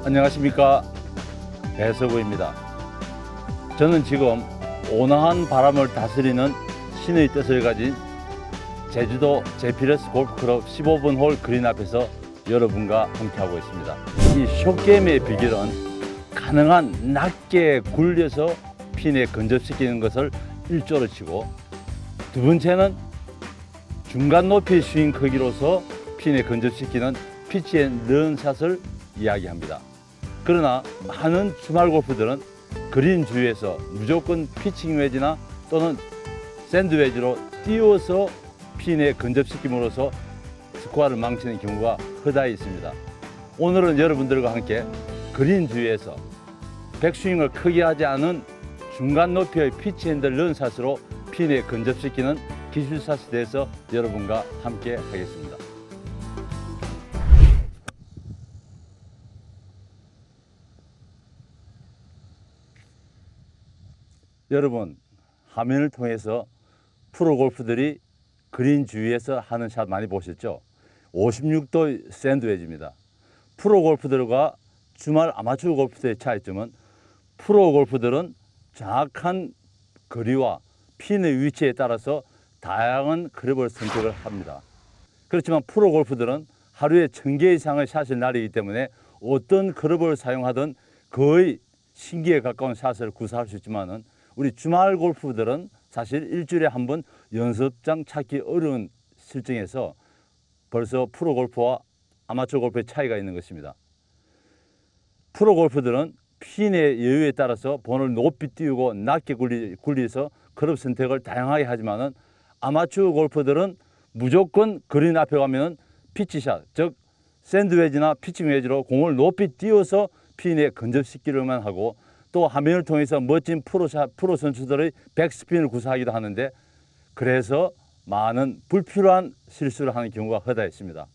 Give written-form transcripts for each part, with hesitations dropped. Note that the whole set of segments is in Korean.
안녕하십니까, 배서구입니다. 저는 지금 온화한 바람을 다스리는 신의 뜻을 가진 제주도 제피러스 골프클럽 15번 홀 그린 앞에서 여러분과 함께하고 있습니다. 이 숏게임의 비결은 가능한 낮게 굴려서 핀에 근접시키는 것을 일조로 치고, 두 번째는 중간 높이 스윙 크기로서 핀에 근접시키는 피치 앤 런 샷을 이야기합니다. 그러나 많은 주말 골프들은 그린 주위에서 무조건 피칭 웨지나 또는 샌드 웨지로 띄워서 핀에 근접시킴으로써 스코어를 망치는 경우가 허다히 있습니다. 오늘은 여러분들과 함께 그린 주위에서 백스윙을 크게 하지 않은 중간 높이의 피치 앤 런 샷으로 핀에 근접시키는 기술 샷에 대해서 여러분과 함께 하겠습니다. 여러분, 화면을 통해서 프로 골프들이 그린 주위에서 하는 샷 많이 보셨죠? 56도 샌드웨지입니다. 프로 골프들과 주말 아마추어 골프들의 차이점은, 프로 골프들은 정확한 거리와 핀의 위치에 따라서 다양한 클럽을 선택을 합니다. 그렇지만 프로 골프들은 하루에 1000개 이상의 샷을 날리기 때문에 어떤 클럽을 사용하든 거의 신기에 가까운 샷을 구사할 수 있지만은, 우리 주말 골프들은 사실 일주일에 한 번 연습장 찾기 어려운 실정에서 벌써 프로 골프와 아마추어 골프의 차이가 있는 것입니다. 프로 골프들은 핀의 여유에 따라서 본을 높이 띄우고 낮게 굴려서 클럽 선택을 다양하게 하지만은, 아마추어 골프들은 무조건 그린 앞에 가면은 피치샷, 즉 샌드웨지나 피칭 웨지로 공을 높이 띄워서 핀에 근접시키려만 하고, 또 화면을 통해서 멋진 프로 선수들의 백스핀을 구사하기도 하는데, 그래서 많은 불필요한 실수를 하는 경우가 허다했습니다.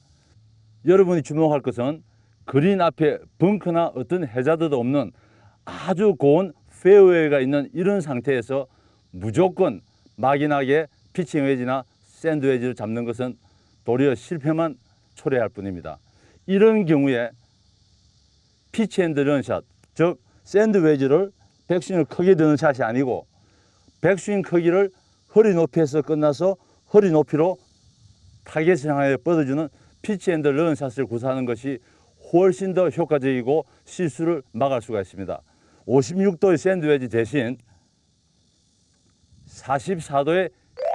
여러분이 주목할 것은 그린 앞에 벙커나 어떤 해저드도 없는 아주 고운 페어웨이가 있는 이런 상태에서 무조건 막연하게 피칭 웨지나 샌드 웨지를 잡는 것은 도리어 실패만 초래할 뿐입니다. 이런 경우에 피치 앤드 런 샷, 즉 샌드 웨지를 백스윙을 크게 드는 샷이 아니고, 백스윙 크기를 허리 높이에서 끝나서 허리 높이로 타겟을 향해 뻗어주는 피치 앤드 런 샷을 구사하는 것이 훨씬 더 효과적이고 실수를 막을 수가 있습니다. 56도의 샌드 웨지 대신 44도의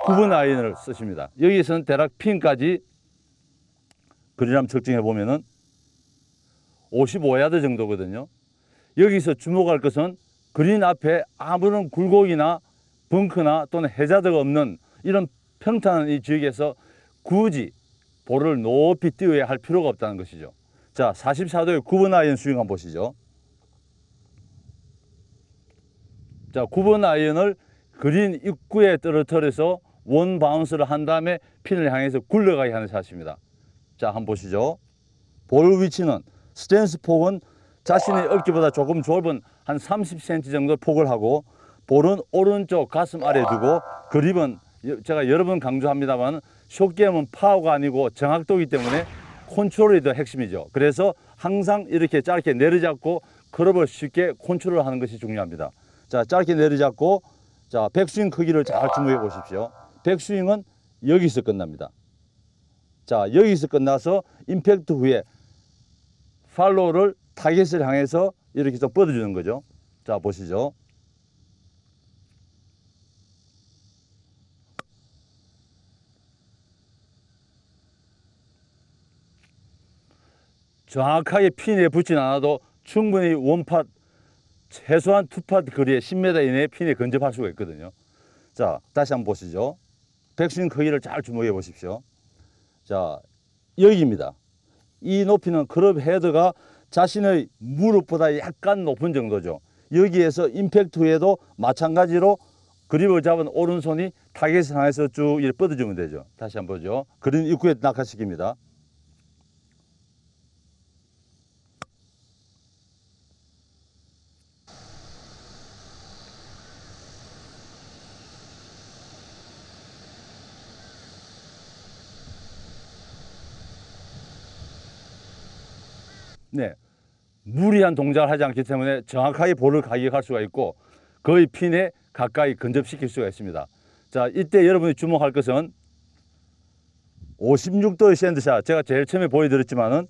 9번 아이언을 쓰십니다. 여기서는 대략 핀까지 그린 한번 측정해 보면은 55야드 정도거든요. 여기서 주목할 것은 그린 앞에 아무런 굴곡이나 벙커나 또는 해저드가 없는 이런 평탄한 이 지역에서 굳이 볼을 높이 띄워야 할 필요가 없다는 것이죠. 자, 44도의 9번 아이언 스윙 한번 보시죠. 자, 9번 아이언을 그린 입구에 떨어뜨려서 원 바운스를 한 다음에 핀을 향해서 굴러가게 하는 샷입니다. 자, 한번 보시죠. 볼 위치는, 스탠스 폭은 자신의 어깨보다 조금 좁은 한 30cm 정도 폭을 하고, 볼은 오른쪽 가슴 아래 두고, 그립은 제가 여러 번 강조합니다만 숏게임은 파워가 아니고 정확도이기 때문에 컨트롤이 더 핵심이죠. 그래서 항상 이렇게 짧게 내려잡고 클럽을 쉽게 컨트롤하는 것이 중요합니다. 자, 짧게 내려잡고, 자, 백스윙 크기를 잘 주목해 보십시오. 백스윙은 여기서 끝납니다. 자, 여기서 끝나서 임팩트 후에 팔로우를 타겟을 향해서 이렇게 좀 뻗어주는 거죠. 자, 보시죠. 정확하게 핀에 붙진 않아도 충분히 원팟, 최소한 투팟 거리에 10m 이내에 핀에 근접할 수가 있거든요. 자, 다시 한번 보시죠. 백스윙 크기를 잘 주목해 보십시오. 자, 여기입니다. 이 높이는 클럽 헤드가 자신의 무릎보다 약간 높은 정도죠. 여기에서 임팩트 후에도 마찬가지로 그립을 잡은 오른손이 타겟을 향해서 쭉 이렇게 뻗어주면 되죠. 다시 한번 보죠. 그린 입구에 낙하시킵니다. 네, 무리한 동작을 하지 않기 때문에 정확하게 볼을 가격할 수가 있고 거의 핀에 가까이 근접시킬 수가 있습니다. 자, 이때 여러분이 주목할 것은 56도의 샌드샷, 제가 제일 처음에 보여드렸지만은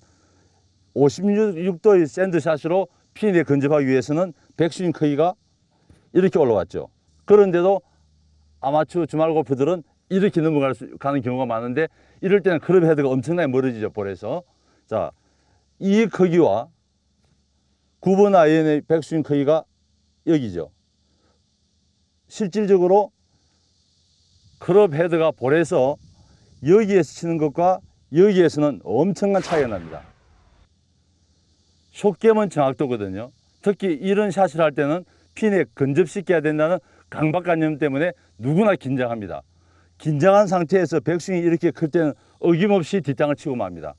56도의 샌드샷으로 핀에 근접하기 위해서는 백스윙 크기가 이렇게 올라왔죠. 그런데도 아마추어 주말 골프들은 이렇게 넘어가는 경우가 많은데 이럴 때는 클럽 헤드가 엄청나게 멀어지죠, 볼에서. 자, 이 크기와 9번 아이언의 백스윙 크기가 여기죠. 실질적으로 클럽 헤드가 볼에서 여기에서 치는 것과 여기에서는 엄청난 차이가 납니다. 숏겜은 정확도거든요. 특히 이런 샷을 할 때는 핀에 근접시켜야 된다는 강박관념 때문에 누구나 긴장합니다. 긴장한 상태에서 백스윙이 이렇게 클 때는 어김없이 뒷땅을 치고 맙니다.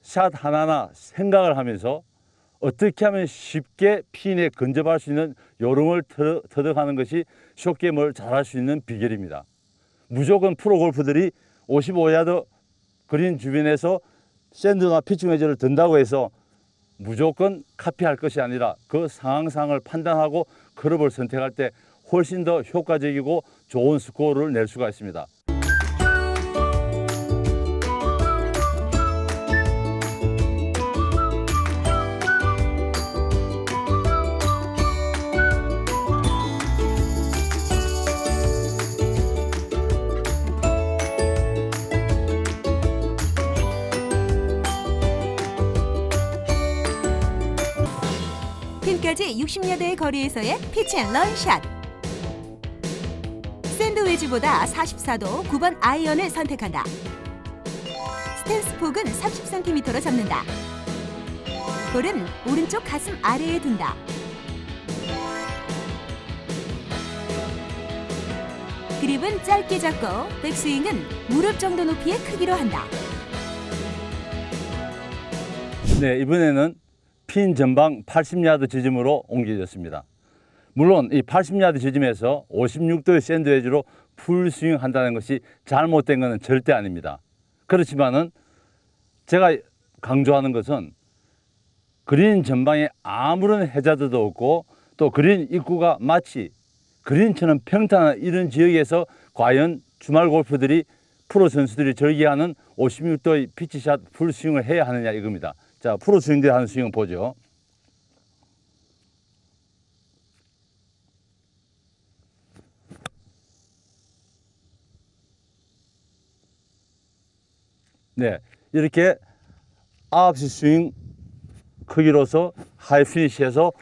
샷 하나하나 생각을 하면서 어떻게 하면 쉽게 핀에 근접할 수 있는 요령을 터득하는 것이 숏겜을 잘할 수 있는 비결입니다. 무조건 프로 골프들이 55야드 그린 주변에서 샌드나 피칭 웨지를 든다고 해서 무조건 카피할 것이 아니라 그 상황상을 판단하고 클럽을 선택할 때 훨씬 더 효과적이고 좋은 스코어를 낼 수가 있습니다. 핀까지 60야드의 거리에서의 피치앤런 샷. 샌드웨지보다 44도 9번 아이언을 선택한다. 스탠스 폭은 30cm로 잡는다. 볼은 오른쪽 가슴 아래에 둔다. 그립은 짧게 잡고 백스윙은 무릎 정도 높이의 크기로 한다. 네, 이번에는 핀 전방 80야드 지점으로 옮겨졌습니다. 물론 이 80야드 지점에서 56도의 샌드웨지로 풀스윙 한다는 것이 잘못된 것은 절대 아닙니다. 그렇지만은 제가 강조하는 것은 그린 전방에 아무런 해저드도 없고 또 그린 입구가 마치 그린처럼 평탄한 이런 지역에서 과연 주말 골프들이 프로 선수들이 즐겨하는 56도의 피치샷 풀스윙을 해야 하느냐 이겁니다. 자, 프로 스윙들이 하는 스윙을 보죠. 네, 이렇게 9시 스윙 크기로서 하이 피니시에서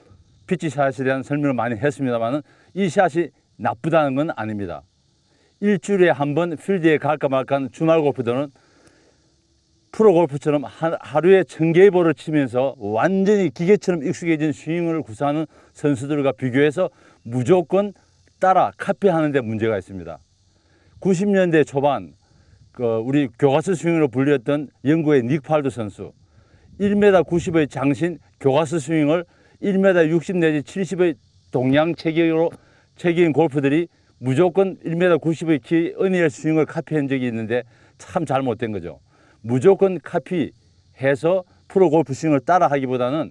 피치샷에 대한 설명을 많이 했습니다만 이 샷이 나쁘다는 건 아닙니다. 일주일에 한 번 필드에 갈까 말까 하는 주말 골프들은 프로 골프처럼 하루에 1000개의 볼을 치면서 완전히 기계처럼 익숙해진 스윙을 구사하는 선수들과 비교해서 무조건 따라 카피하는 데 문제가 있습니다. 90년대 초반 우리 교과서 스윙으로 불렸던 영국의 닉 팔도 선수 1m 90의 장신 교과서 스윙을 1m 60 내지 70의 동양 체격인 골프들이 무조건 1m 90의 키 은희의 스윙을 카피한 적이 있는데 참 잘못된 거죠. 무조건 카피해서 프로 골프 스윙을 따라 하기보다는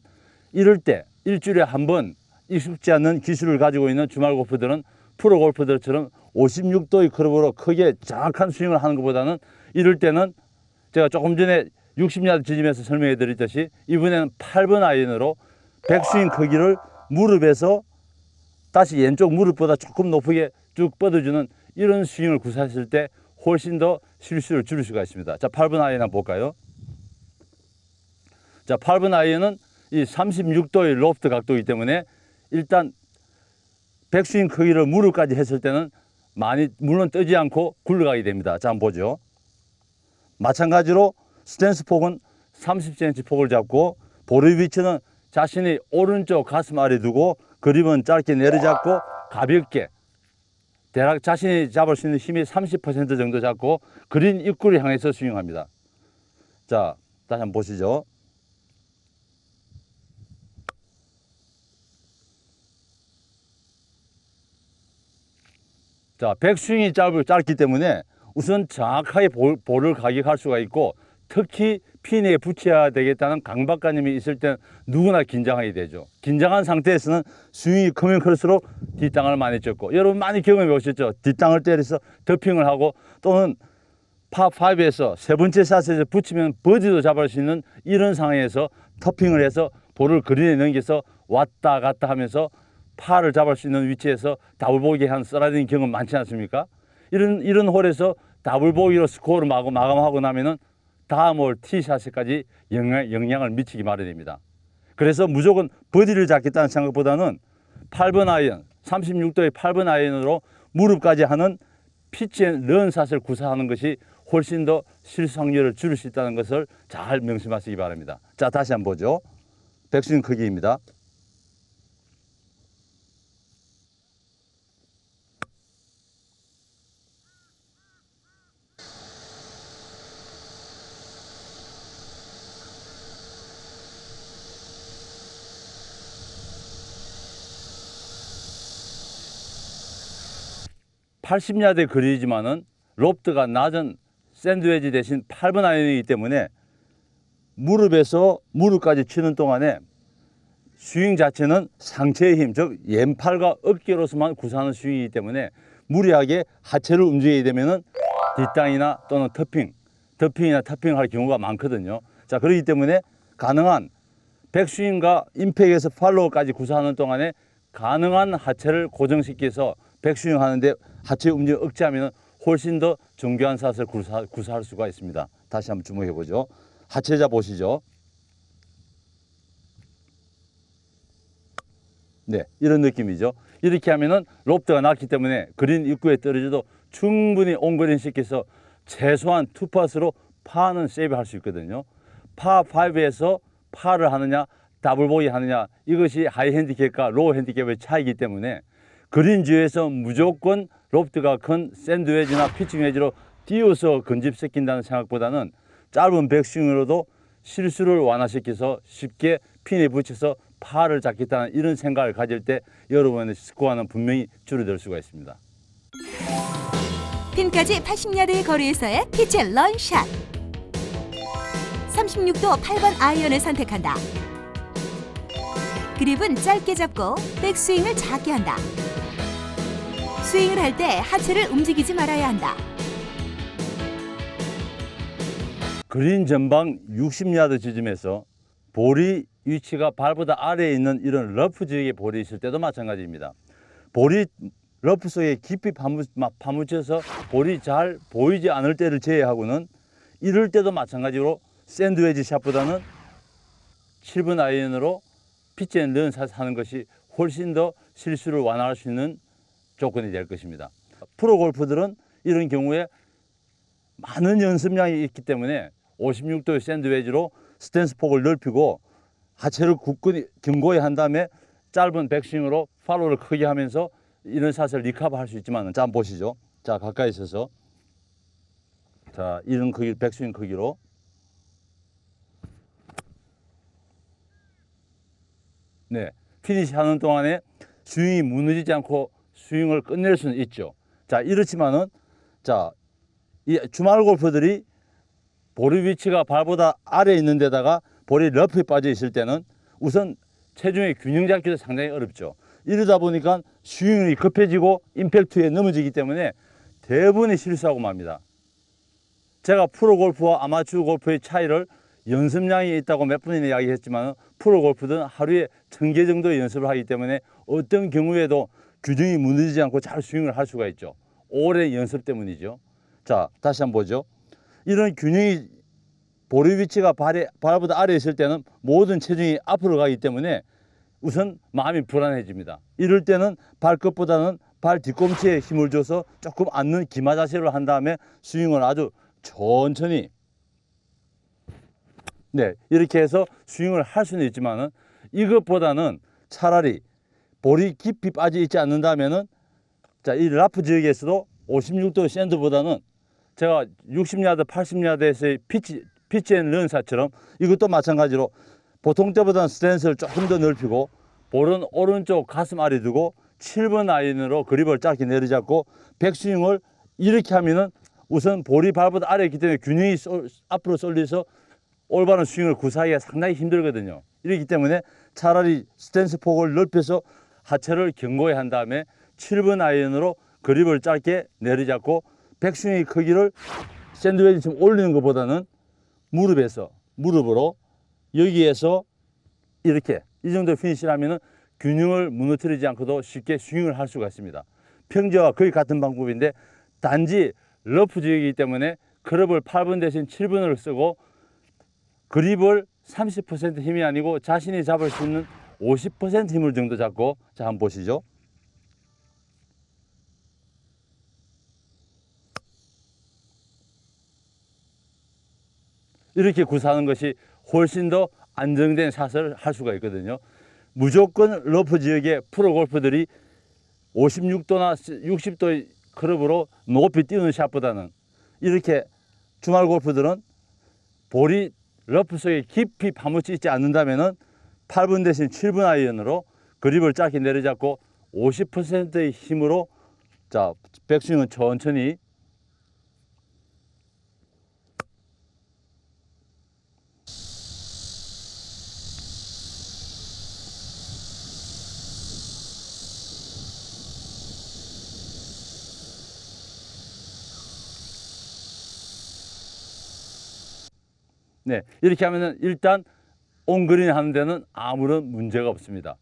이럴 때 일주일에 한 번 익숙지 않는 기술을 가지고 있는 주말 골프들은 프로 골프들처럼 56도의 클럽으로 크게 정확한 스윙을 하는 것보다는 이럴 때는 제가 조금 전에 60야드 지점에서 설명해 드렸듯이 이번에는 8번 아이언으로 백스윙 크기를 무릎에서 다시 왼쪽 무릎보다 조금 높게 쭉 뻗어주는 이런 스윙을 구사했을 때 훨씬 더 실수를 줄일 수가 있습니다. 자, 8번 아이언 한번 볼까요? 자, 8번 아이언은 이 36도의 로프트 각도이기 때문에 일단 백스윙 크기를 무릎까지 했을 때는 많이 물론 뜨지 않고 굴러가게 됩니다. 자, 한번 보죠. 마찬가지로 스탠스 폭은 30cm 폭을 잡고 볼의 위치는 자신의 오른쪽 가슴 아래 두고 그립은 짧게 내려잡고 가볍게 대략 자신이 잡을 수 있는 힘이 30% 정도 잡고 그린 입구를 향해서 스윙합니다. 자, 다시 한번 보시죠. 자, 백스윙이 짧기 때문에 우선 정확하게 볼을 가격할 수가 있고 특히 핀에 붙여야 되겠다는 강박관념이 있을 땐 누구나 긴장하게 되죠. 긴장한 상태에서는 스윙이 크면 클수록 뒷땅을 많이 쳤고, 여러분 많이 경험해 보셨죠? 뒷땅을 때려서 더핑을 하고 또는 파5에서 세 번째 샷에서 붙이면 버디도 잡을 수 있는 이런 상황에서 터핑을 해서 볼을 그린에 넘겨서 왔다 갔다 하면서 파를 잡을 수 있는 위치에서 더블보기 한 쓰라린 경험 많지 않습니까? 이런 홀에서 더블보기로 스코어를 마감하고 나면은 다음 홀 티샷에까지 영향을 미치기 마련입니다. 그래서 무조건 버디를 잡겠다는 생각보다는 8번 아이언, 36도의 8번 아이언으로 무릎까지 하는 피치앤런 샷을 구사하는 것이 훨씬 더 실수 확률을 줄일 수 있다는 것을 잘 명심하시기 바랍니다. 자, 다시 한번 보죠. 백스윙 크기입니다. (80야드) 거리지만은 로프트가 낮은 샌드웨지 대신 8번 아이언이기 때문에 무릎에서 무릎까지 치는 동안에 스윙 자체는 상체의 힘, 즉 왼팔과 어깨로서만 구사하는 스윙이기 때문에 무리하게 하체를 움직이게 되면은 뒷땅이나 또는 더핑이나 터핑을 할 경우가 많거든요. 자, 그렇기 때문에 가능한 백스윙과 임팩에서 팔로우까지 구사하는 동안에 가능한 하체를 고정시켜서 백스윙 하는데 하체 움직임을 억제하면 훨씬 더 정교한 샷을 구사할 수가 있습니다. 다시 한번 주목해 보죠. 하체자 보시죠. 네, 이런 느낌이죠. 이렇게 하면은 로프트가 낮기 때문에 그린 입구에 떨어져도 충분히 온그린 시켜서 최소한 투팟으로 파는 세이브할 수 있거든요. 파5에서 파를 하느냐 더블보기 하느냐, 이것이 하이 핸디캡과 로우 핸디캡의 차이기 때문에 그린 주위에서 무조건 로프트가 큰 샌드웨지나 피칭 웨지로 띄워서 근집시킨다는 생각보다는 짧은 백스윙으로도 실수를 완화시켜서 쉽게 핀에 붙여서 파를 잡겠다는 이런 생각을 가질 때 여러분의 스코어는 분명히 줄어들 수가 있습니다. 핀까지 80야드의 거리에서의 피치 런샷. 36도 8번 아이언을 선택한다. 그립은 짧게 잡고 백스윙을 작게 한다. 스윙을 할 때 하체를 움직이지 말아야 한다. 그린 전방 60야드 지점에서 볼이 위치가 발보다 아래에 있는 이런 러프 지역에 볼이 있을 때도 마찬가지입니다. 볼이 러프 속에 깊이 파묻혀서 볼이 잘 보이지 않을 때를 제외하고는 이럴 때도 마찬가지로 샌드웨지 샷보다는 7번 아이언으로 피치앤런 샷 하는 것이 훨씬 더 실수를 완화할 수 있는 조건이 될 것입니다. 프로 골퍼들은 이런 경우에 많은 연습량이 있기 때문에 56도의 샌드웨지로 스탠스 폭을 넓히고 하체를 굳건히 견고히 한 다음에 짧은 백스윙으로 팔로우를 크게 하면서 이런 샷을 리커버할 수 있지만, 자, 한번 보시죠. 자, 가까이 있어서 자, 이런 크기, 백스윙 크기로 네, 피니시 하는 동안에 스윙이 무너지지 않고 스윙을 끝낼 수는 있죠. 자, 이렇지만은 자, 이 주말 골퍼들이 볼의 위치가 발보다 아래에 있는 데다가 볼이 러프에 빠져 있을 때는 우선 체중의 균형 잡기도 상당히 어렵죠. 이러다 보니까 스윙이 급해지고 임팩트에 넘어지기 때문에 대부분이 실수하고 맙니다. 제가 프로 골프와 아마추어 골프의 차이를 연습량이 있다고 몇 번이나 이야기했지만 프로 골프들은 하루에 1000개 정도의 연습을 하기 때문에 어떤 경우에도 규정이 무너지지 않고 잘 스윙을 할 수가 있죠. 오랜 연습 때문이죠. 자, 다시 한번 보죠. 이런 균형이 볼의 위치가 발보다 아래에 있을 때는 모든 체중이 앞으로 가기 때문에 우선 마음이 불안해집니다. 이럴 때는 발끝보다는 발 뒤꿈치에 힘을 줘서 조금 앉는 기마 자세를 한 다음에 스윙을 아주 천천히 네, 이렇게 해서 스윙을 할 수는 있지만은 이것보다는 차라리 볼이 깊이 빠져 있지 않는다면은 자, 이 라프 지역에서도 56도 샌드보다는 제가 60야드, 80야드에서의 피치앤런 샷처럼 이것도 마찬가지로 보통 때보다는 스탠스를 조금 더 넓히고 볼은 오른쪽 가슴 아래 두고 7번 아이언으로 그립을 짧게 내려잡고 백스윙을 이렇게 하면은 우선 볼이 발보다 아래에 있기 때문에 균형이 앞으로 쏠려서 올바른 스윙을 구사하기가 상당히 힘들거든요. 이렇기 때문에 차라리 스탠스 폭을 넓혀서 하체를 견고히 한 다음에 7번 아이언으로 그립을 짧게 내리잡고 백스윙의 크기를 샌드웨지처럼 올리는 것보다는 무릎으로 여기에서 이렇게 이 정도 피니시를 하면은 균형을 무너뜨리지 않고도 쉽게 스윙을 할 수가 있습니다. 평지와 거의 같은 방법인데 단지 러프 지역이기 때문에 클럽을 8번 대신 7번을 쓰고 그립을 30% 힘이 아니고 자신이 잡을 수 있는 50% 힘을 정도 잡고, 자, 한번 보시죠. 이렇게 구사하는 것이 훨씬 더 안정된 샷을 할 수가 있거든요. 무조건 러프 지역의 프로 골퍼들이 56도나 60도의 클럽으로 높이 띄우는 샷보다는 이렇게 주말 골프들은 볼이 러프 속에 깊이 파묻혀 있지 않는다면은 8번 대신 7번 아이언으로 그립을 짧게 내려잡고 50%의 힘으로, 자, 백스윙은 천천히 네, 이렇게 하면은 일단 온그린 하는 데는 아무런 문제가 없습니다.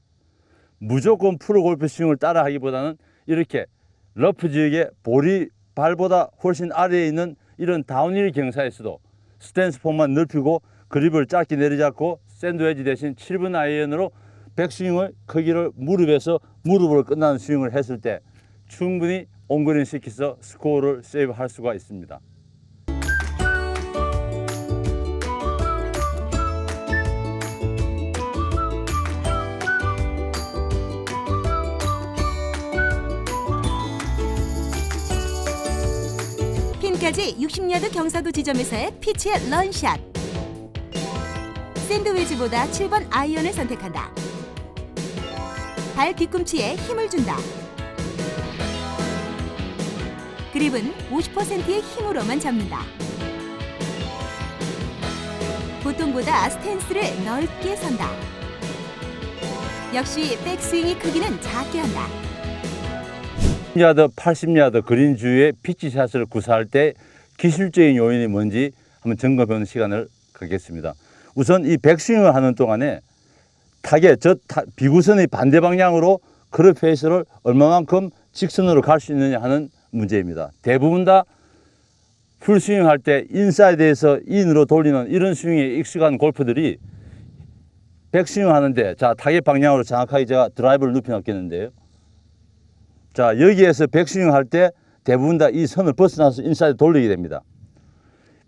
무조건 프로 골프 스윙을 따라 하기보다는 이렇게 러프 지역에 볼이 발보다 훨씬 아래에 있는 이런 다운힐 경사에서도 스탠스 폭만 넓히고 그립을 짧게 내리잡고 샌드웨지 대신 7번 아이언으로 백스윙의 크기를 무릎으로 끝나는 스윙을 했을 때 충분히 온그린 시켜서 스코어를 세이브할 수가 있습니다. 핀까지 60야드 경사도 지점에서의 피치의 런샷. 샌드위치보다 7번 아이언을 선택한다. 발 뒤꿈치에 힘을 준다. 그립은 50%의 힘으로만 잡는다. 보통보다 스탠스를 넓게 선다. 역시 백스윙의 크기는 작게 한다. 10야드, 80야드 그린 주위에 피치샷을 구사할 때 기술적인 요인이 뭔지 한번 점검해보는 시간을 갖겠습니다. 우선 이 백스윙을 하는 동안에 비구선의 반대 방향으로 클럽 페이스를 얼마만큼 직선으로 갈 수 있느냐 하는 문제입니다. 대부분 다 풀스윙 할 때 인사이드에서 인으로 돌리는 이런 스윙에 익숙한 골퍼들이 백스윙 하는데, 자, 타겟 방향으로 정확하게 제가 드라이브를 눕혀 놓겠는데요. 자, 여기에서 백스윙 할 때 대부분 다 이 선을 벗어나서 인사이드 돌리게 됩니다.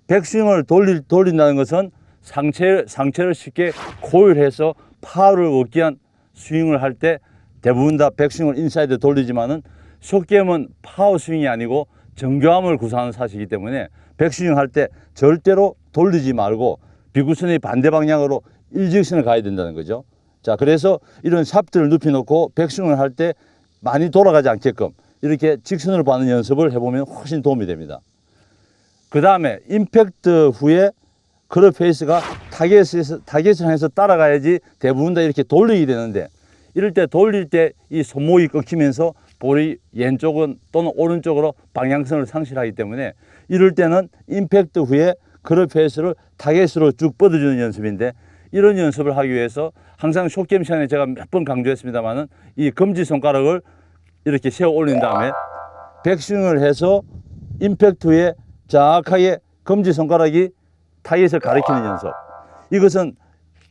백스윙을 돌린다는 것은 상체를 쉽게 고일해서 파워를 얻기 위한 스윙을 할 때 대부분 다 백스윙을 인사이드 돌리지만은 숏게임은 파워 스윙이 아니고 정교함을 구사하는 샷이기 때문에 백스윙 할 때 절대로 돌리지 말고 비구선의 반대 방향으로 일직선을 가야 된다는 거죠. 자, 그래서 이런 샵들을 눕혀놓고 백스윙을 할 때 많이 돌아가지 않게끔 이렇게 직선으로 받는 연습을 해보면 훨씬 도움이 됩니다. 그 다음에 임팩트 후에 클럽 페이스가 타겟을 향해서 따라가야지 대부분 다 이렇게 돌리게 되는데, 이럴 때 돌릴 때 이 손목이 꺾이면서 볼이 왼쪽은 또는 오른쪽으로 방향성을 상실하기 때문에 이럴 때는 임팩트 후에 클럽 페이스를 타겟으로 쭉 뻗어주는 연습인데, 이런 연습을 하기 위해서 항상 숏게임 시간에 제가 몇 번 강조했습니다만은 이 검지 손가락을 이렇게 세워 올린 다음에 백스윙을 해서 임팩트 후에 정확하게 검지 손가락이 타겟을 가리키는 연습. 이것은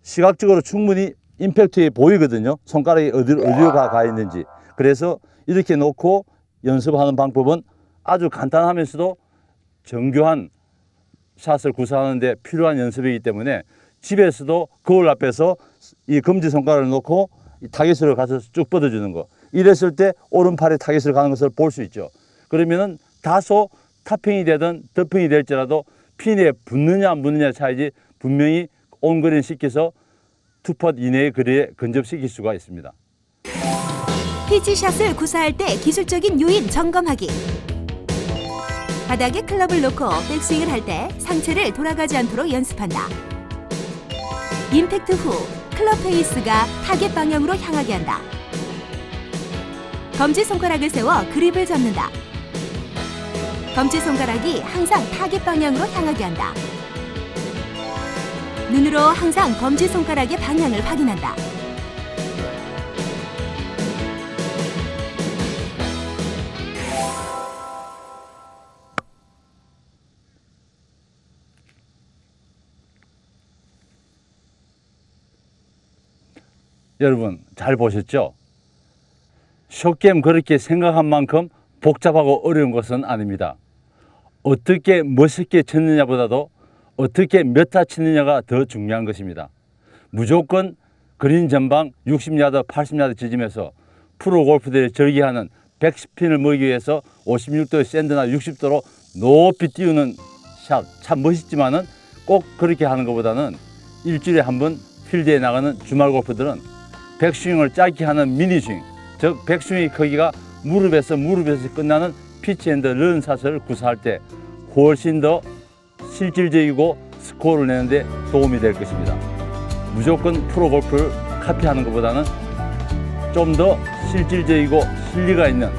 시각적으로 충분히 임팩트에 보이거든요. 손가락이 어디로 가 있는지. 그래서 이렇게 놓고 연습하는 방법은 아주 간단하면서도 정교한 샷을 구사하는 데 필요한 연습이기 때문에 집에서도 거울 앞에서 이 검지 손가락을 놓고 타겟으로 가서 쭉 뻗어주는 거. 이랬을 때 오른팔에 타겟을 가는 것을 볼 수 있죠. 그러면은 다소 탑핑이 되든 더핑이 될지라도 핀에 붙느냐 안 붙느냐 차이지 분명히 온그린 시켜서 투펫 이내의 거리에 근접시킬 수가 있습니다. 피치샷을 구사할 때 기술적인 요인 점검하기. 바닥에 클럽을 놓고 백스윙을 할 때 상체를 돌아가지 않도록 연습한다. 임팩트 후 클럽 페이스가 타겟 방향으로 향하게 한다. 검지손가락을 세워 그립을 잡는다. 검지손가락이 항상 타겟 방향으로 향하게 한다. 눈으로 항상 검지손가락의 방향을 확인한다. 여러분 잘 보셨죠? 숏게임 그렇게 생각한 만큼 복잡하고 어려운 것은 아닙니다. 어떻게 멋있게 쳤느냐보다도 어떻게 몇 타 치느냐가 더 중요한 것입니다. 무조건 그린 전방 60야드, 80야드 지점에서 프로 골프들이 절기하는 110핀을 먹이기 위해서 56도의 샌드나 60도로 높이 띄우는 샷, 참 멋있지만은 꼭 그렇게 하는 것보다는 일주일에 한 번 필드에 나가는 주말 골프들은 백스윙을 짧게 하는 미니스윙, 즉 백스윙의 크기가 무릎에서 끝나는 피치 앤드 런 샷을 구사할 때 훨씬 더 실질적이고 스코어를 내는데 도움이 될 것입니다. 무조건 프로 골프를 카피하는 것보다는 좀 더 실질적이고 실리가 있는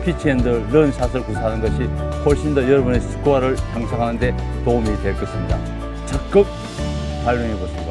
피치 앤드 런 샷을 구사하는 것이 훨씬 더 여러분의 스코어를 향상하는 데 도움이 될 것입니다. 적극 활용해 보십니다.